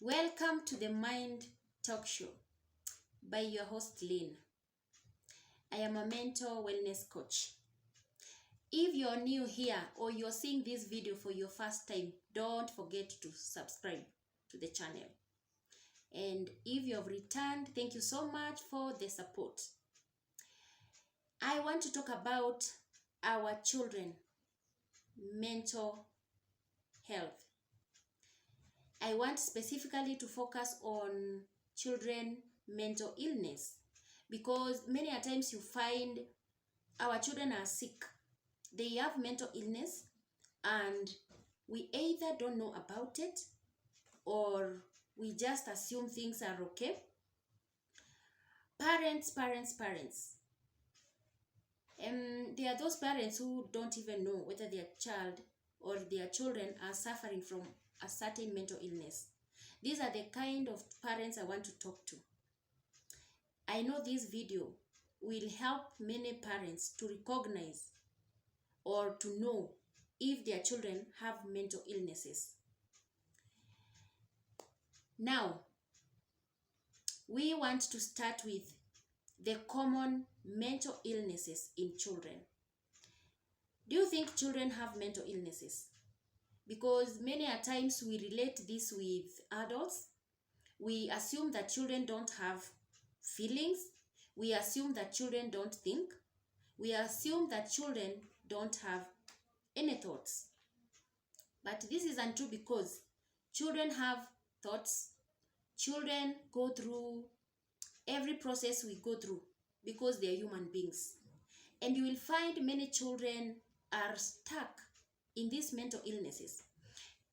Welcome to the Mind Talk Show by your host Lynn. I am a mental wellness coach. If you're new here or you're seeing this video for your first time, don't forget to subscribe to the channel. And if you have returned, thank you so much for the support. I want to talk about our children mental health. I want specifically to focus on children mental illness because many a times you find our children are sick. They have mental illness and we either don't know about it or we just assume things are okay. Parents. There are those parents who don't even know whether their child or their children are suffering from a certain mental illness. These are the kind of parents I want to talk to. I know this video will help many parents to recognize or to know if their children have mental illnesses. Now, we want to start with the common mental illnesses in children. Do you think children have mental illnesses? Because many a times we relate this with adults. We assume that children don't have feelings. We assume that children don't think. We assume that children don't have any thoughts. But this is untrue because children have thoughts. Children go through every process we go through because they are human beings. And you will find many children are stuck in these mental illnesses.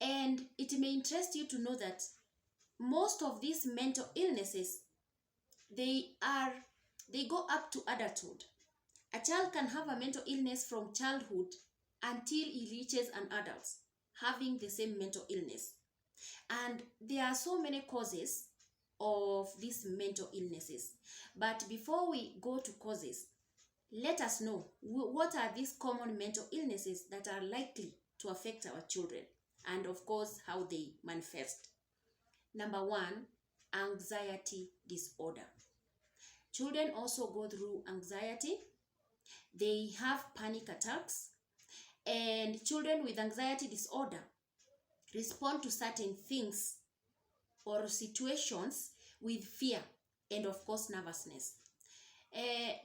And it may interest you to know that most of these mental illnesses, they go up to adulthood. A child can have a mental illness from childhood until he reaches an adult having the same mental illness. And there are so many causes of these mental illnesses. But before we go to causes, let us know what are these common mental illnesses that are likely to affect our children, and of course how they manifest. Number one, anxiety disorder. Children also go through anxiety. They have panic attacks, and children with anxiety disorder respond to certain things or situations with fear and of course nervousness.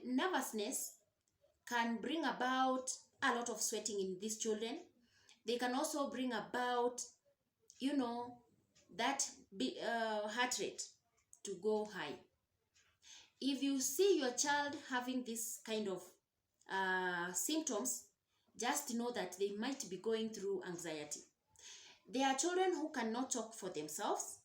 Nervousness can bring about a lot of sweating in these children. They can also bring about, that heart rate to go high. If you see your child having this kind of symptoms, just know that they might be going through anxiety. There are children who cannot talk for themselves.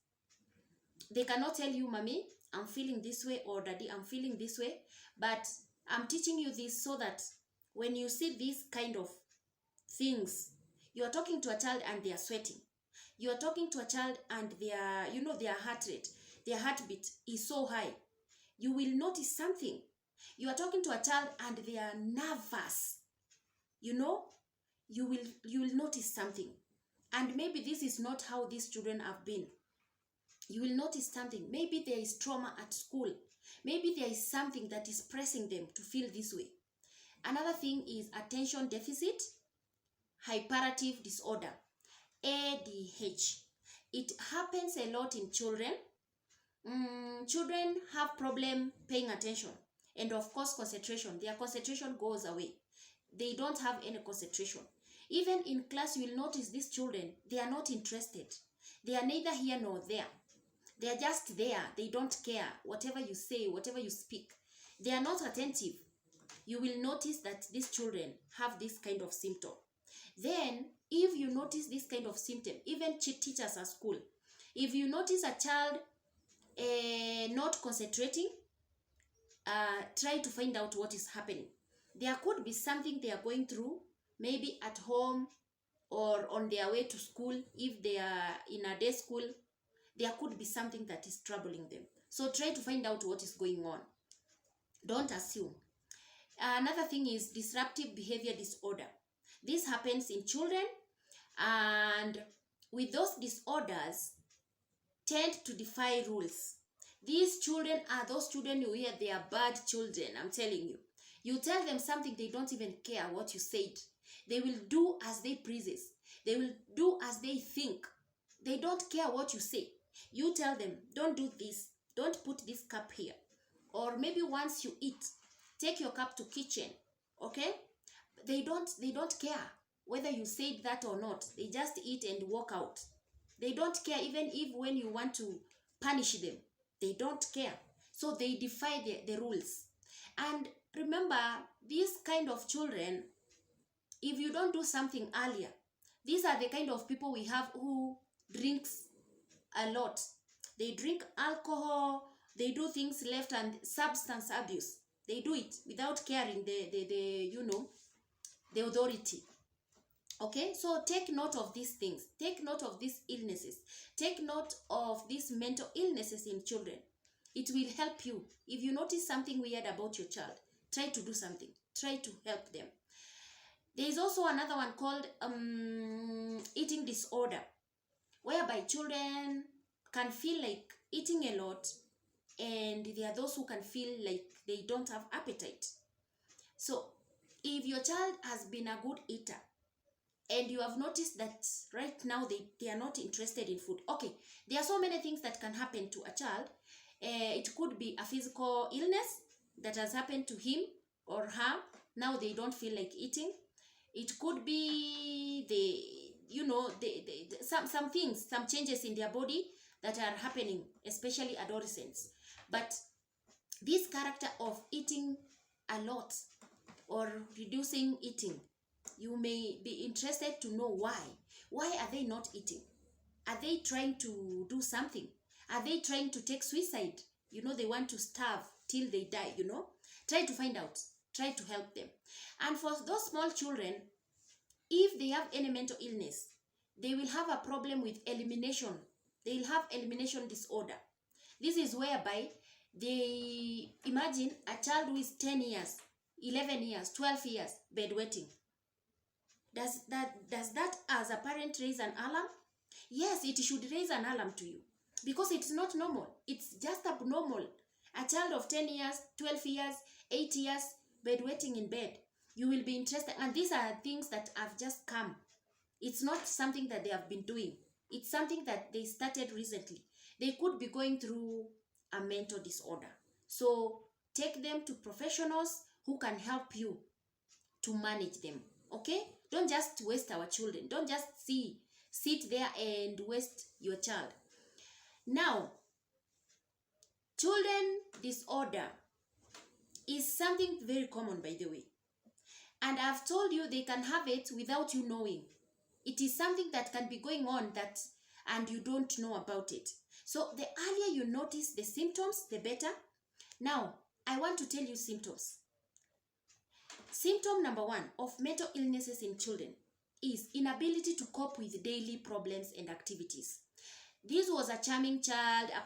They cannot tell you, Mommy, I'm feeling this way, or Daddy, I'm feeling this way. But I'm teaching you this so that when you see these kind of things, you are talking to a child and they are sweating. You are talking to a child and their heart rate, their heartbeat is so high. You will notice something. You are talking to a child and they are nervous. You will notice something. And maybe this is not how these children have been. You will notice something. Maybe there is trauma at school. Maybe there is something that is pressing them to feel this way. Another thing is attention deficit hyperactive disorder, ADH. It happens a lot in children. Children have problem paying attention and of course concentration. Their concentration goes away. They don't have any concentration. Even in class, you will notice these children, they are not interested. They are neither here nor there. They are just there. They don't care. Whatever you say, whatever you speak, they are not attentive. You will notice that these children have this kind of symptom. Then, if you notice this kind of symptom, even teachers at school, if you notice a child not concentrating, try to find out what is happening. There could be something they are going through, maybe at home or on their way to school. If they are in a day school, there could be something that is troubling them. So try to find out what is going on. Don't assume. Another thing is disruptive behavior disorder. This happens in children, and with those disorders, tend to defy rules. These children are those children you hear they are bad children. I'm telling you. You tell them something, they don't even care what you said. They will do as they pleases. They will do as they think. They don't care what you say. You tell them, don't do this. Don't put this cup here. Or maybe once you eat, take your cup to kitchen. Okay? They don't care whether you said that or not. They just eat and walk out. They don't care even if when you want to punish them. They don't care. So they defy the rules. And remember, these kind of children, if you don't do something earlier, these are the kind of people we have who drinks a lot. They drink alcohol, they do things left, and substance abuse. They do it without caring the authority. Okay, so take note of these things. Take note of these illnesses. Take note of these mental illnesses in children. It will help you. If you notice something weird about your child, try to do something. Try to help them. There is also another one called eating disorder, whereby children can feel like eating a lot, and there are those who can feel like they don't have appetite. So if your child has been a good eater, and you have noticed that right now they are not interested in food. Okay, there are so many things that can happen to a child. It could be a physical illness that has happened to him or her. Now they don't feel like eating. It could be some things, some changes in their body that are happening, especially adolescents. But this character of eating a lot or reducing eating, you may be interested to know why. Why are they not eating? Are they trying to do something? Are they trying to take suicide? They want to starve till they die, Try to find out. Try to help them. And for those small children, if they have any mental illness, they will have a problem with elimination. They will have elimination disorder. This is whereby they imagine a child who is 10 years, 11 years, 12 years, bedwetting. Does that as a parent raise an alarm? Yes, it should raise an alarm to you, because it's not normal. It's just abnormal. A child of 10 years, 12 years, 8 years, bedwetting in bed. You will be interested. And these are things that have just come. It's not something that they have been doing. It's something that they started recently. They could be going through a mental disorder. So take them to professionals who can help you to manage them. Okay? Don't just waste our children. Don't just sit there and waste your child. Now, children disorder is something very common, by the way. And I've told you they can have it without you knowing. It is something that can be going on and you don't know about it. So the earlier you notice the symptoms, the better. Now, I want to tell you symptoms. Symptom number 1 of mental illnesses in children is inability to cope with daily problems and activities. This was a charming child, a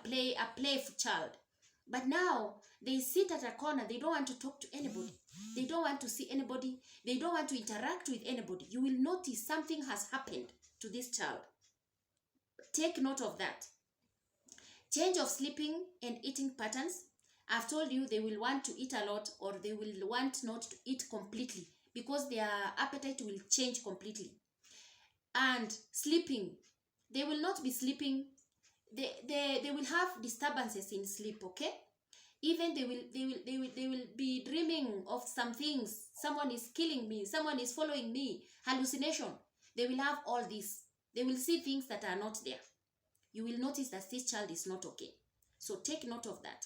playful child. But now they sit at a corner. They don't want to talk to anybody. They don't want to see anybody. They don't want to interact with anybody. You will notice something has happened to this child. Take note of that. Change of sleeping and eating patterns. I've told you they will want to eat a lot, or they will want not to eat completely, because their appetite will change completely. And sleeping. They will not be sleeping. They will have disturbances in sleep, okay? Even they will be dreaming of some things. Someone is killing me. Someone is following me. Hallucination. They will have all this. They will see things that are not there. You will notice that this child is not okay. So take note of that.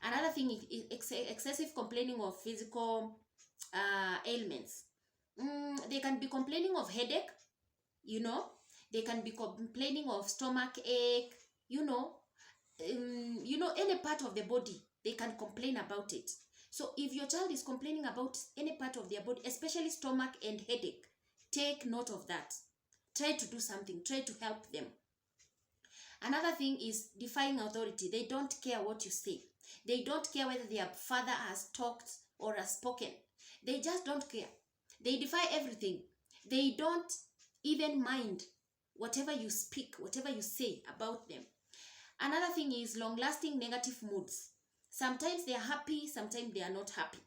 Another thing is excessive complaining of physical ailments. They can be complaining of headache, They can be complaining of stomach ache, any part of the body. They can complain about it. So if your child is complaining about any part of their body, especially stomach and headache, take note of that. Try to do something. Try to help them. Another thing is defying authority. They don't care what you say. They don't care whether their father has talked or has spoken. They just don't care. They defy everything. They don't even mind whatever you speak, whatever you say about them. Another thing is long-lasting negative moods. Sometimes they are happy, sometimes they are not happy.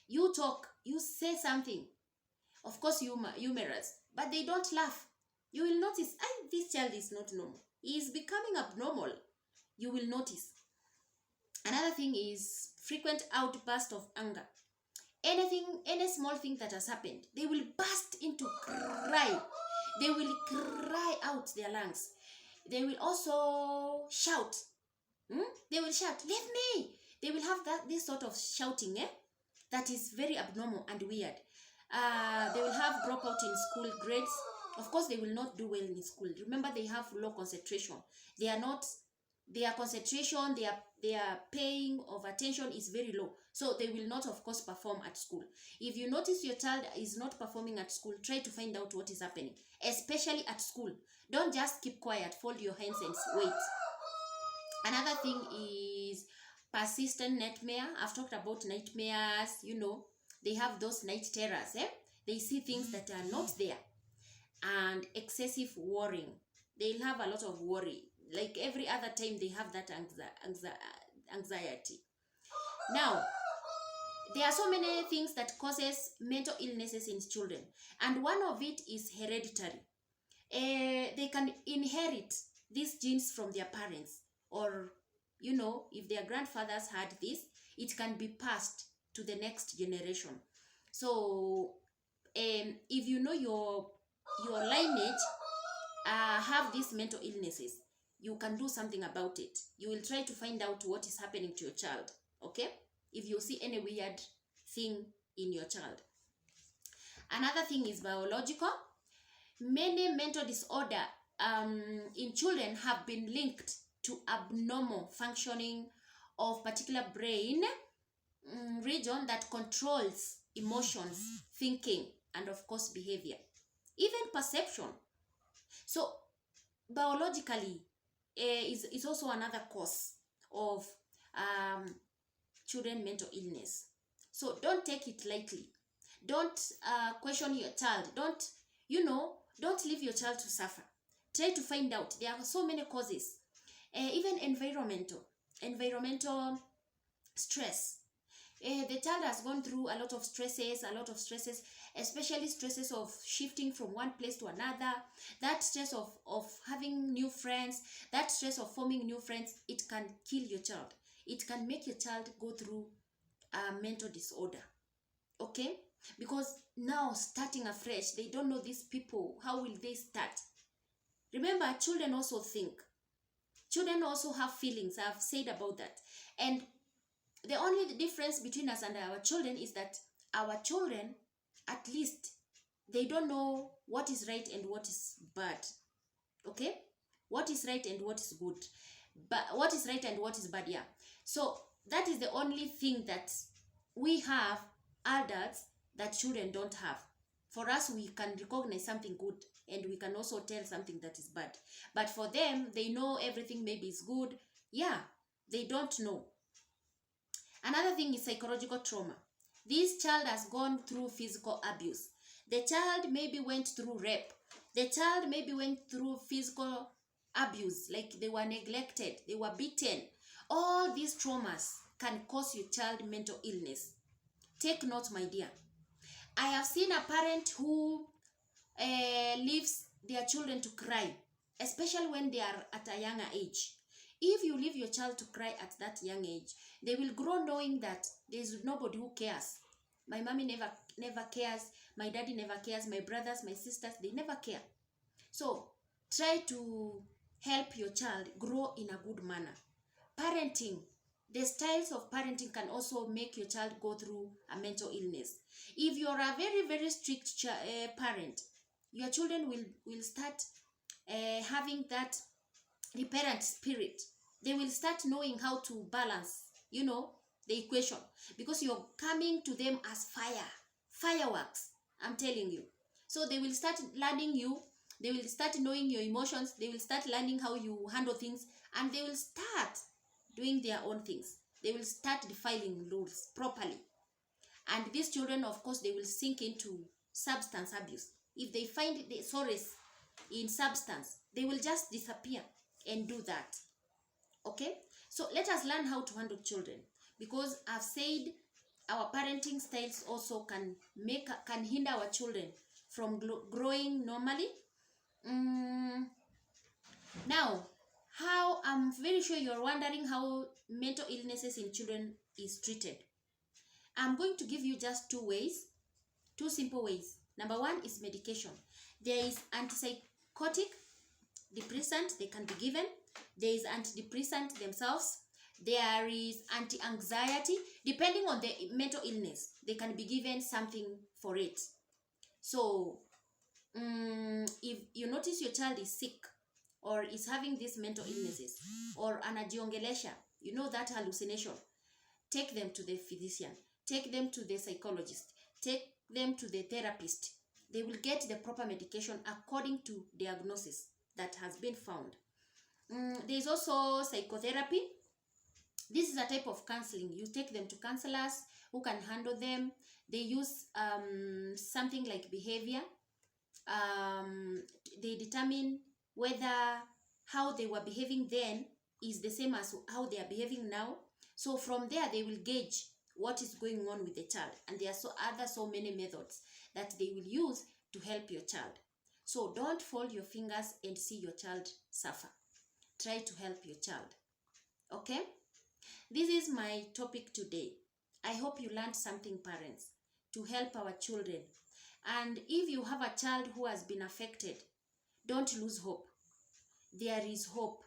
You talk, you say something, of course humorous, but they don't laugh. You will notice, this child is not normal. He is becoming abnormal. You will notice. Another thing is frequent outburst of anger. Any small thing that has happened, they will burst into cry. They will cry out their lungs. They will also shout. They will shout, leave me. They will have this sort of shouting, that is very abnormal and weird. They will have dropout in school grades. Of course, they will not do well in school. Remember, they have low concentration. Their concentration, their paying of attention is very low. So they will not, of course, perform at school. If you notice your child is not performing at school, try to find out what is happening, especially at school. Don't just keep quiet, fold your hands and wait. Another thing is persistent nightmare. I've talked about nightmares, they have those night terrors. They see things that are not there. And excessive worrying. They'll have a lot of worry. Like every other time they have that anxiety. Now, there are so many things that causes mental illnesses in children. And one of it is hereditary. They can inherit these genes from their parents. Or, if their grandfathers had this, it can be passed to the next generation. So, if you know your lineage have these mental illnesses, you can do something about it. You will try to find out what is happening to your child, okay? If you see any weird thing in your child. Another thing is biological. Many mental disorder in children have been linked to abnormal functioning of particular brain region that controls emotions, thinking, and of course behavior, even perception. So biologically is also another cause of children mental illness. So don't take it lightly. Don't question your child. Don't leave your child to suffer. Try to find out. There are so many causes. Even environmental stress. The child has gone through a lot of stresses, especially stresses of shifting from one place to another, that stress of having new friends, that stress of forming new friends. It can kill your child. It can make your child go through a mental disorder, okay? Because now starting afresh, they don't know these people. How will they start? Remember, children also think. Children also have feelings. I've said about that. And the only difference between us and our children is that our children, at least, they don't know what is right and what is bad. Okay? What is right and what is good. But what is right and what is bad, yeah. So that is the only thing that we have, adults, that children don't have. For us, we can recognize something good and we can also tell something that is bad. But for them, they know everything maybe is good. Yeah, they don't know. Another thing is psychological trauma. This child has gone through physical abuse. The child maybe went through rape. The child maybe went through physical abuse, like they were neglected, they were beaten. All these traumas can cause your child mental illness. Take note, my dear. I have seen a parent who leaves their children to cry, especially when they are at a younger age. If you leave your child to cry at that young age, they will grow knowing that there's nobody who cares. My mommy never cares. My daddy never cares. My brothers, my sisters, they never care. So try to help your child grow in a good manner. Parenting. The styles of parenting can also make your child go through a mental illness. If you're a very, very strict parent, your children will start having that reparent spirit. They will start knowing how to balance, the equation. Because you're coming to them as fireworks, I'm telling you. So they will start learning you. They will start knowing your emotions. They will start learning how you handle things. And they will start doing their own things. They will start defining rules properly. And these children, of course, they will sink into substance abuse. If they find the solace in substance, they will just disappear and do that. Okay, so let us learn how to handle children, because I've said our parenting styles also can hinder our children from growing normally. Now, how I'm very sure you're wondering how mental illnesses in children is treated. I'm going to give you just two simple ways. Number one is medication. There is antipsychotic depressant they can be given. There is antidepressant themselves. There is anti-anxiety. Depending on the mental illness, they can be given something for it. So if you notice your child is sick or is having these mental illnesses or anagiongelesha, you know, that hallucination, take them to the physician, take them to the psychologist, take them to the therapist. They will get the proper medication according to diagnosis that has been found. There is also psychotherapy. This is a type of counseling. You take them to counselors who can handle them. They use something like behavior. They determine whether how they were behaving then is the same as how they are behaving now. So from there, they will gauge what is going on with the child. And there are so many methods that they will use to help your child. So don't fold your fingers and see your child suffer. Try to help your child. Okay? This is my topic today. I hope you learned something, parents, to help our children. And if you have a child who has been affected, don't lose hope. There is hope.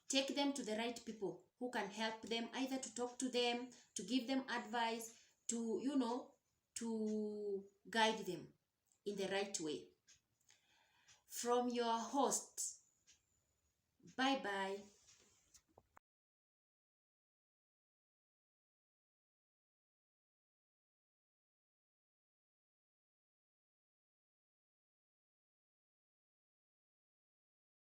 Take them to the right people who can help them, either to talk to them, to give them advice, to, to guide them in the right way. From your host, bye-bye.